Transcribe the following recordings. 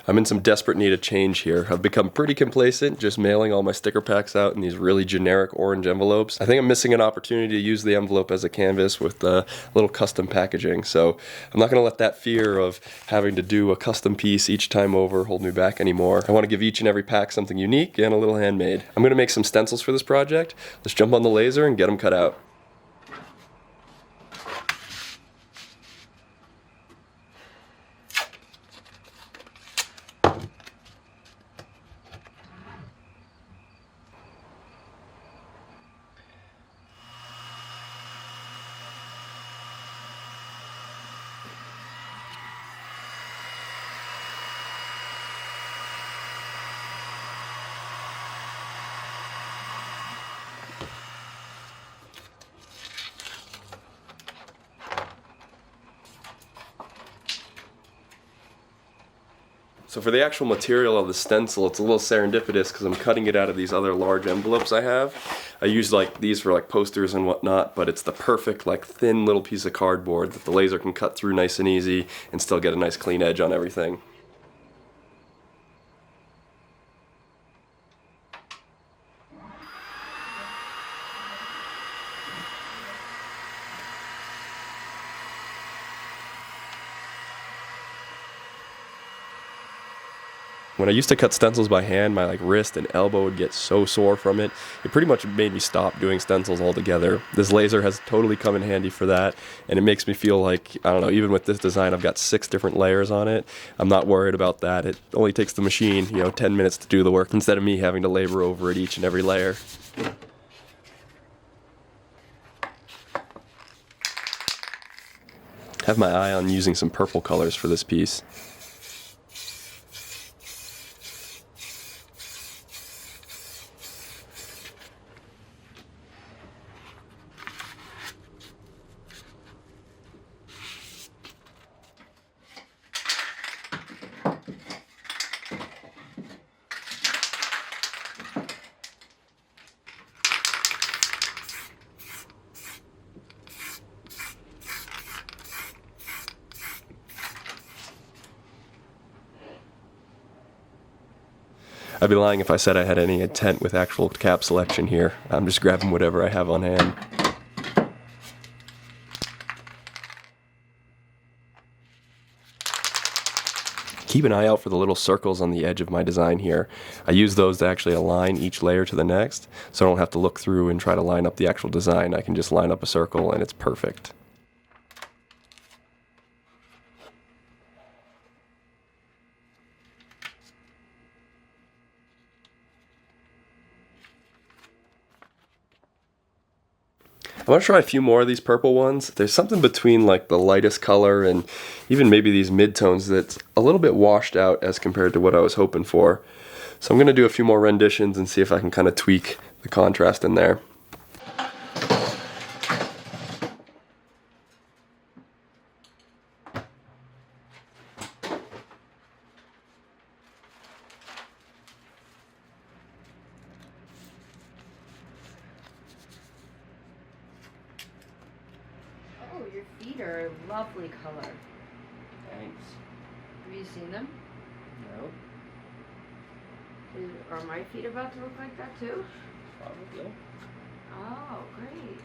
I'm in some desperate need of change here. I've become pretty complacent, just mailing all my sticker packs out in these really generic orange envelopes. I think I'm missing an opportunity to use the envelope as a canvas with a little custom packaging, so I'm not going to let that fear of having to do a custom piece each time over hold me back anymore. I want to give each and every pack something unique and a little handmade. I'm going to make some stencils for this project. Let's jump on the laser and get them cut out. So for the actual material of the stencil, it's a little serendipitous because I'm cutting it out of these other large envelopes I have. I use like these for like posters and whatnot, but it's the perfect like thin little piece of cardboard that the laser can cut through nice and easy and still get a nice clean edge on everything. When I used to cut stencils by hand, my like wrist and elbow would get so sore from it. It pretty much made me stop doing stencils altogether. This laser has totally come in handy for that, and it makes me feel like, I don't know, even with this design, I've got 6 different layers on it. I'm not worried about that. It only takes the machine, 10 minutes to do the work instead of me having to labor over it each and every layer. I have my eye on using some purple colors for this piece. I'd be lying if I said I had any intent with actual cap selection here. I'm just grabbing whatever I have on hand. Keep an eye out for the little circles on the edge of my design here. I use those to actually align each layer to the next, so I don't have to look through and try to line up the actual design. I can just line up a circle and it's perfect. I want to try a few more of these purple ones. There's something between like the lightest color and even maybe these mid-tones that's a little bit washed out as compared to what I was hoping for. So I'm going to do a few more renditions and see if I can kind of tweak the contrast in there. Oh, your feet are a lovely color. Thanks. Have you seen them? No, Are my feet about to look like that too? probably. Oh, great.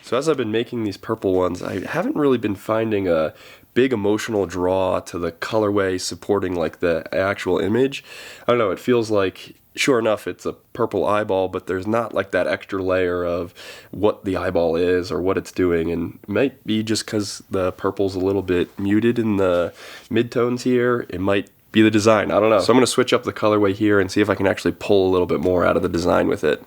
So as I've been making these purple ones, I haven't really been finding a big emotional draw to the colorway supporting like the actual image. I don't know, it feels like, sure enough, it's a purple eyeball, but there's not like that extra layer of what the eyeball is or what it's doing. And it might be just because the purple's a little bit muted in the midtones here. It might be the design, I don't know. So I'm going to switch up the colorway here and see if I can actually pull a little bit more out of the design with it.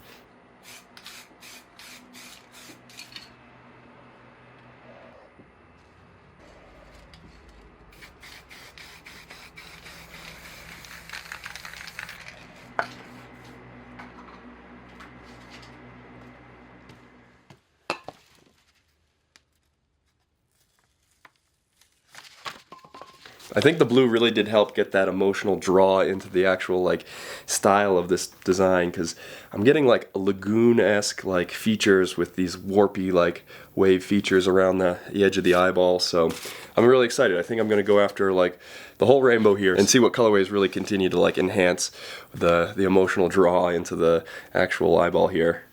I think the blue really did help get that emotional draw into the actual like style of this design, because I'm getting like lagoon-esque like features with these warpy like wave features around the edge of the eyeball. So I'm really excited. I think I'm gonna go after like the whole rainbow here and see what colorways really continue to like enhance the emotional draw into the actual eyeball here.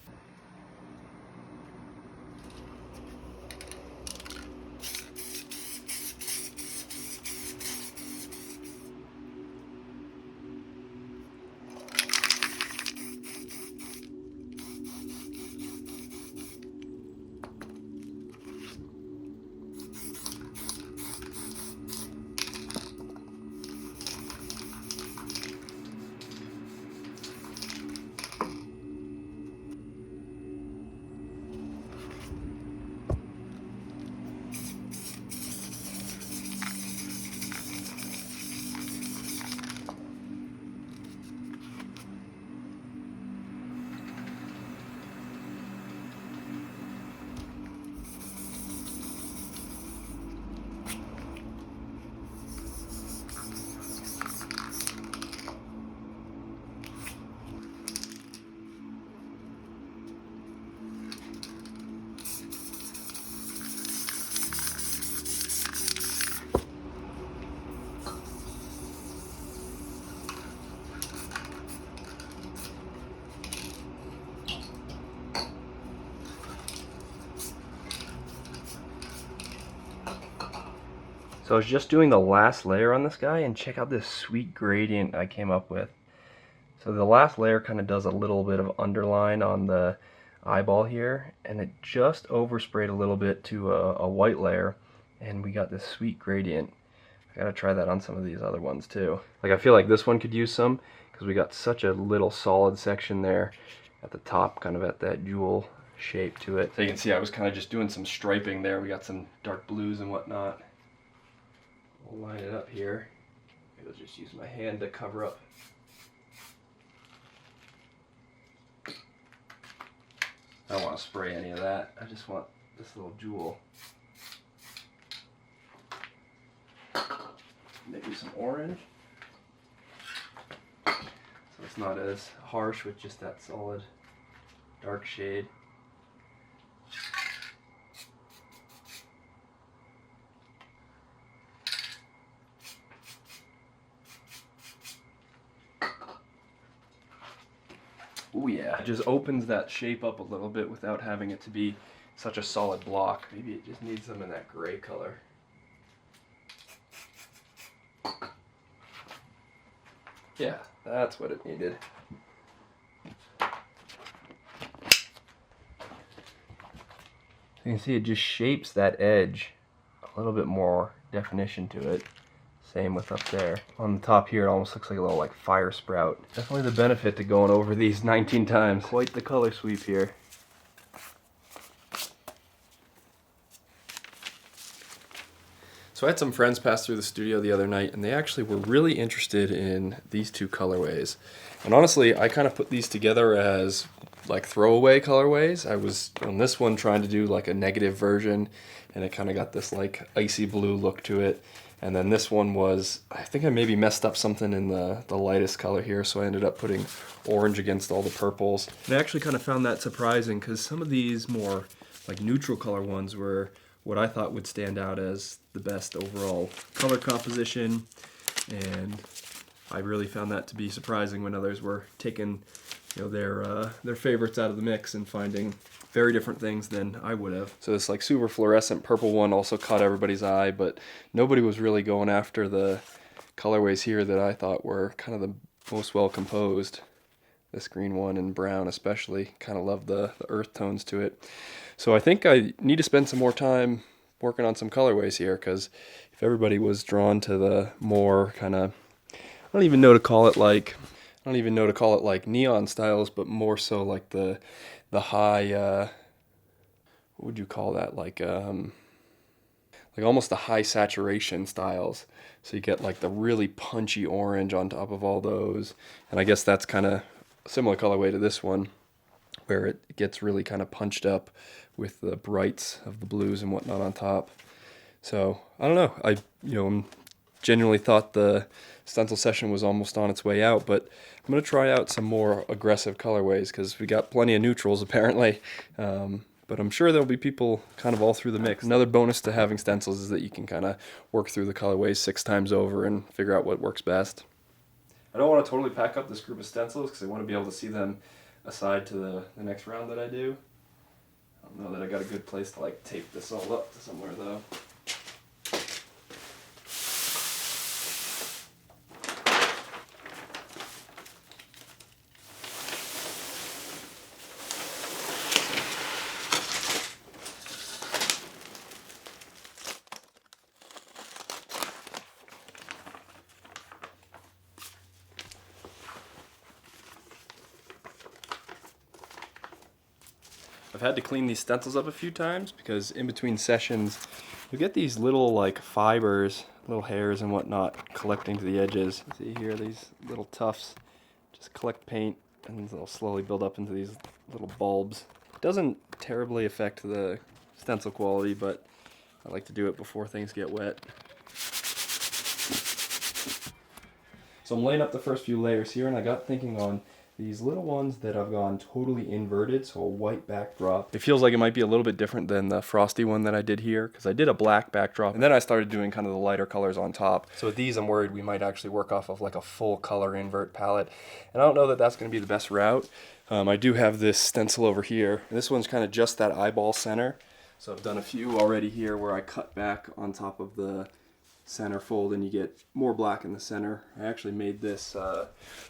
So I was just doing the last layer on this guy, and check out this sweet gradient I came up with. So the last layer kind of does a little bit of underline on the eyeball here, and it just oversprayed a little bit to a white layer, and we got this sweet gradient. I gotta try that on some of these other ones too. Like I feel like this one could use some, because we got such a little solid section there at the top, kind of at that jewel shape to it. So you can see I was kind of just doing some striping there. We got some dark blues and whatnot. We'll line it up here. Maybe I'll just use my hand to cover up. I don't want to spray any of that. I just want this little jewel. Maybe some orange. So it's not as harsh with just that solid dark shade. Oh yeah. It just opens that shape up a little bit without having it to be such a solid block. Maybe it just needs them in that gray color. Yeah, that's what it needed. You can see it just shapes that edge a little bit more definition to it. Same with up there. On the top here, it almost looks like a little like fire sprout. Definitely the benefit to going over these 19 times. Quite the color sweep here. So I had some friends pass through the studio the other night, and they actually were really interested in these two colorways. And honestly, I kind of put these together as like throwaway colorways. I was on this one trying to do like a negative version, and it kind of got this like icy blue look to it. And then this one was, I think I maybe messed up something in the lightest color here, so I ended up putting orange against all the purples. And I actually kind of found that surprising, because some of these more like neutral color ones were what I thought would stand out as the best overall color composition, and I really found that to be surprising when others were taking, you know, their favorites out of the mix and finding very different things than I would have. So this like super fluorescent purple one also caught everybody's eye, but nobody was really going after the colorways here that I thought were kind of the most well composed. This green one and brown especially, kind of love the earth tones to it. So I think I need to spend some more time working on some colorways here, because if everybody was drawn to the more kind of, I don't even know to call it like neon styles, but more so like the high, what would you call that? Like almost the high saturation styles. So you get like the really punchy orange on top of all those. And I guess that's kind of a similar colorway to this one, where it gets really kind of punched up with the brights of the blues and whatnot on top. So I don't know. I'm genuinely thought the stencil session was almost on its way out, but I'm going to try out some more aggressive colorways because we got plenty of neutrals apparently. But I'm sure there'll be people kind of all through the mix. Another bonus to having stencils is that you can kind of work through the colorways 6 times over and figure out what works best. I don't want to totally pack up this group of stencils because I want to be able to see them aside to the next round that I do. I don't know that I got a good place to like tape this all up to somewhere though. I've had to clean these stencils up a few times because in between sessions you get these little like fibers, little hairs and whatnot collecting to the edges. See here, these little tufts just collect paint and they'll slowly build up into these little bulbs. It doesn't terribly affect the stencil quality, but I like to do it before things get wet. So I'm laying up the first few layers here, and I got thinking on these little ones that I've gone totally inverted, so a white backdrop. It feels like it might be a little bit different than the frosty one that I did here, because I did a black backdrop, and then I started doing kind of the lighter colors on top. So with these, I'm worried we might actually work off of like a full color invert palette, and I don't know that that's going to be the best route. I do have this stencil over here. This one's kind of just that eyeball center, so I've done a few already here where I cut back on top of the center fold and you get more black in the center. I actually made this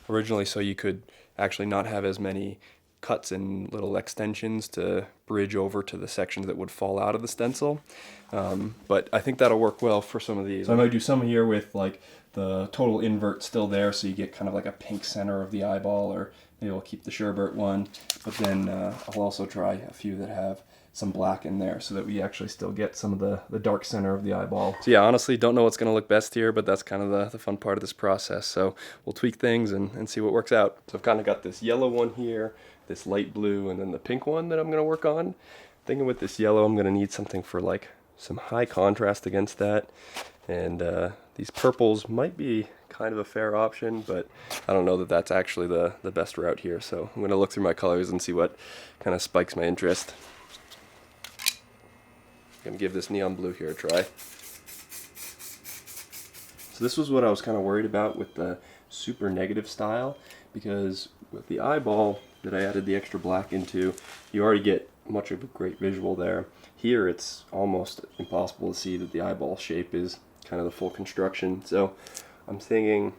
originally so you could actually not have as many cuts and little extensions to bridge over to the sections that would fall out of the stencil. But I think that'll work well for some of these. So I might do some here with like the total invert still there, so you get kind of like a pink center of the eyeball, or maybe I'll keep the sherbet one. But then I'll also try a few that have some black in there so that we actually still get some of the dark center of the eyeball. So yeah, honestly, don't know what's going to look best here, but that's kind of the fun part of this process. So we'll tweak things and see what works out. So I've kind of got this yellow one here, this light blue, and then the pink one that I'm going to work on. Thinking with this yellow, I'm going to need something for like some high contrast against that. And these purples might be kind of a fair option, but I don't know that that's actually the best route here. So I'm going to look through my colors and see what kind of spikes my interest. I'm going to give this neon blue here a try. So this was what I was kind of worried about with the super negative style, because with the eyeball that I added the extra black into, you already get much of a great visual there. Here it's almost impossible to see that the eyeball shape is kind of the full construction. So I'm thinking,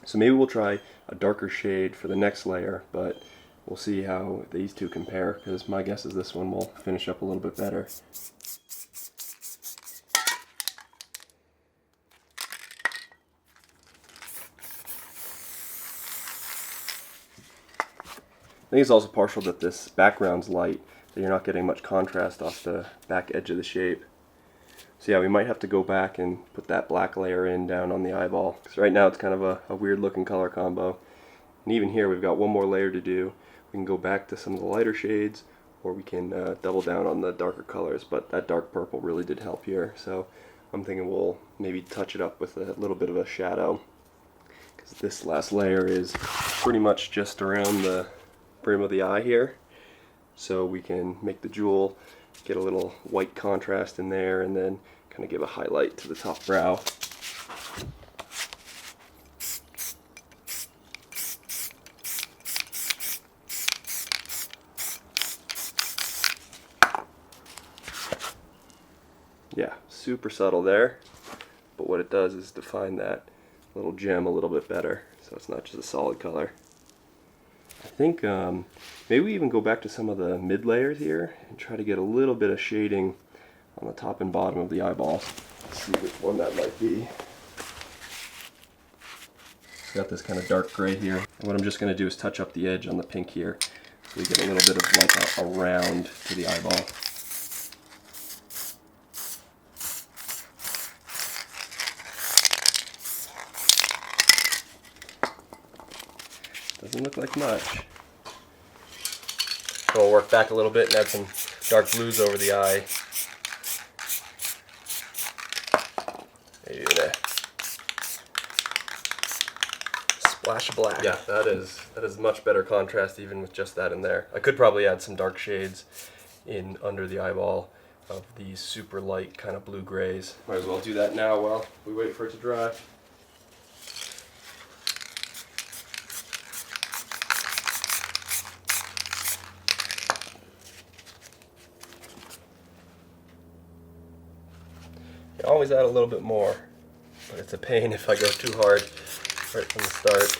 so maybe we'll try a darker shade for the next layer, but we'll see how these two compare, because my guess is this one will finish up a little bit better. I think it's also partial that this background's light, that you're not getting much contrast off the back edge of the shape. So yeah, we might have to go back and put that black layer in down on the eyeball, because right now it's kind of a weird looking color combo. And even here we've got one more layer to do. We can go back to some of the lighter shades, or we can double down on the darker colors, but that dark purple really did help here. So I'm thinking we'll maybe touch it up with a little bit of a shadow, because this last layer is pretty much just around the brim of the eye here, so we can make the jewel get a little white contrast in there and then kind of give a highlight to the top brow. Yeah, super subtle there, but what it does is define that little gem a little bit better, so it's not just a solid color. I think maybe we even go back to some of the mid layers here and try to get a little bit of shading on the top and bottom of the eyeball. Let's see which one that might be. Got this kind of dark gray here. And what I'm just going to do is touch up the edge on the pink here, so we get a little bit of like a round to the eyeball. Doesn't look like much. We'll work back a little bit and add some dark blues over the eye. Maybe even splash of black. Yeah, that is much better contrast even with just that in there. I could probably add some dark shades in under the eyeball of these super light kind of blue grays. Might as well do that now while we wait for it to dry. You always add a little bit more, but it's a pain if I go too hard right from the start.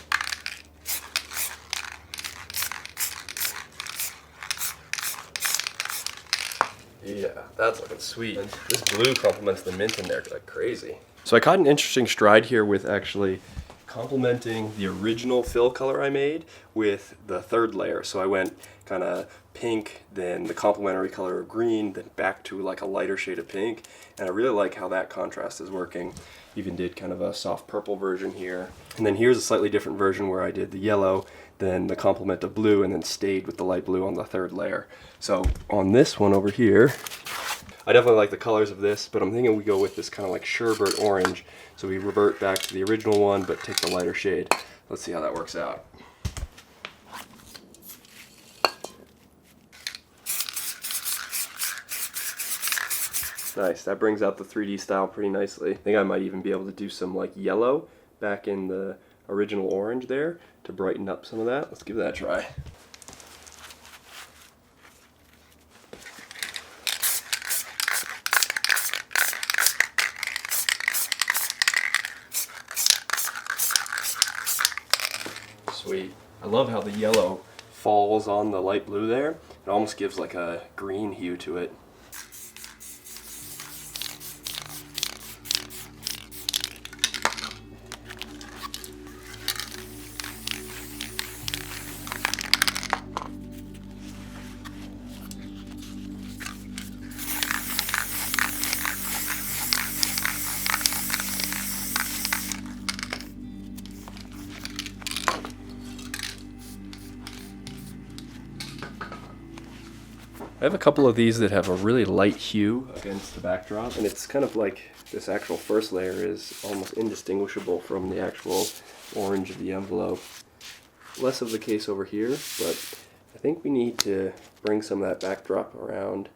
Yeah, that's looking sweet. And this blue complements the mint in there like crazy. So I caught an interesting stride here with actually complementing the original fill color I made with the third layer. So I went kind of pink, then the complementary color of green, then back to like a lighter shade of pink. And I really like how that contrast is working. Even did kind of a soft purple version here. And then here's a slightly different version where I did the yellow, then the complement of blue, and then stayed with the light blue on the third layer. So on this one over here, I definitely like the colors of this, but I'm thinking we go with this kind of like sherbet orange. So we revert back to the original one, but take the lighter shade. Let's see how that works out. Nice, that brings out the 3D style pretty nicely. I think I might even be able to do some like yellow back in the original orange there to brighten up some of that. Let's give that a try. Sweet. I love how the yellow falls on the light blue there. It almost gives like a green hue to it. I have a couple of these that have a really light hue against the backdrop, and it's kind of like this actual first layer is almost indistinguishable from the actual orange of the envelope. Less of the case over here, but I think we need to bring some of that backdrop around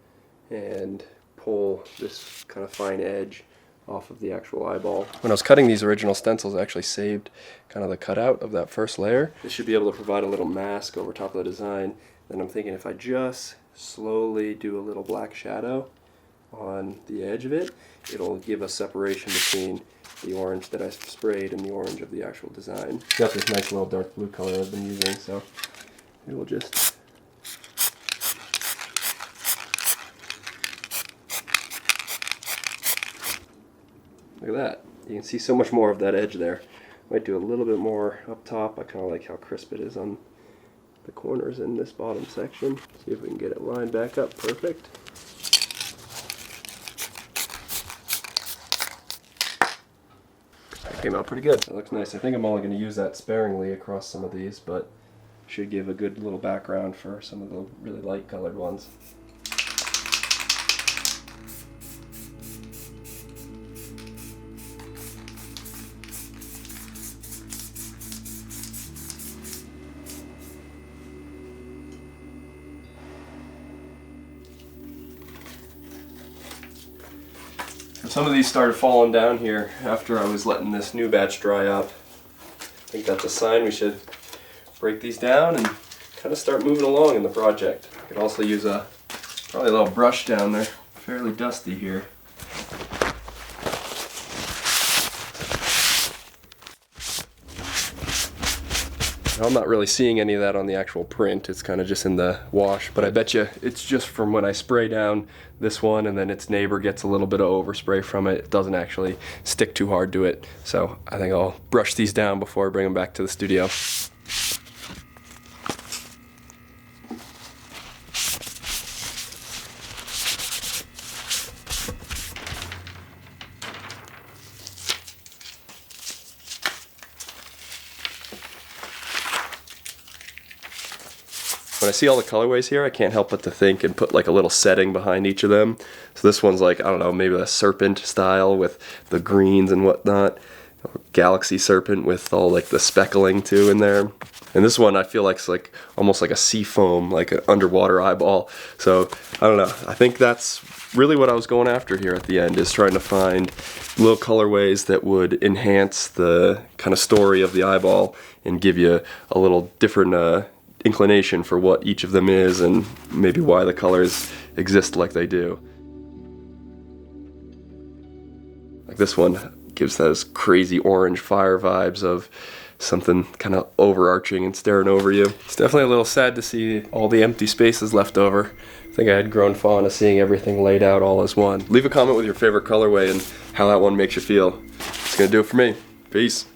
and pull this kind of fine edge off of the actual eyeball. When I was cutting these original stencils, I actually saved kind of the cutout of that first layer. This should be able to provide a little mask over top of the design. Then I'm thinking if I just slowly do a little black shadow on the edge of it, it'll give a separation between the orange that I sprayed and the orange of the actual design. Got this nice little dark blue color I've been using, so it will just look at that. You can see so much more of that edge there. Might do a little bit more up top. I kind of like how crisp it is on the corners in this bottom section. See if we can get it lined back up. Perfect. That came out pretty good. That looks nice. I think I'm only going to use that sparingly across some of these, but should give a good little background for some of the really light colored ones. Some of these started falling down here after I was letting this new batch dry up. I think that's a sign we should break these down and kind of start moving along in the project. I could also use probably a little brush down there. Fairly dusty here. I'm not really seeing any of that on the actual print. It's kind of just in the wash, but I bet you it's just from when I spray down this one and then its neighbor gets a little bit of overspray from it. It doesn't actually stick too hard to it. So I think I'll brush these down before I bring them back to the studio. When I see all the colorways here, I can't help but to think and put like a little setting behind each of them. So this one's like, I don't know, maybe a serpent style with the greens and whatnot. I'll galaxy serpent with all like the speckling too in there. And this one I feel like it's like almost like a sea foam, like an underwater eyeball. So I don't know, I think that's really what I was going after here at the end, is trying to find little colorways that would enhance the kind of story of the eyeball and give you a little different inclination for what each of them is and maybe why the colors exist like they do. Like this one gives those crazy orange fire vibes of something kind of overarching and staring over you. It's definitely a little sad to see all the empty spaces left over. I think I had grown fond of seeing everything laid out all as one. Leave a comment with your favorite colorway and how that one makes you feel. It's gonna do it for me. Peace.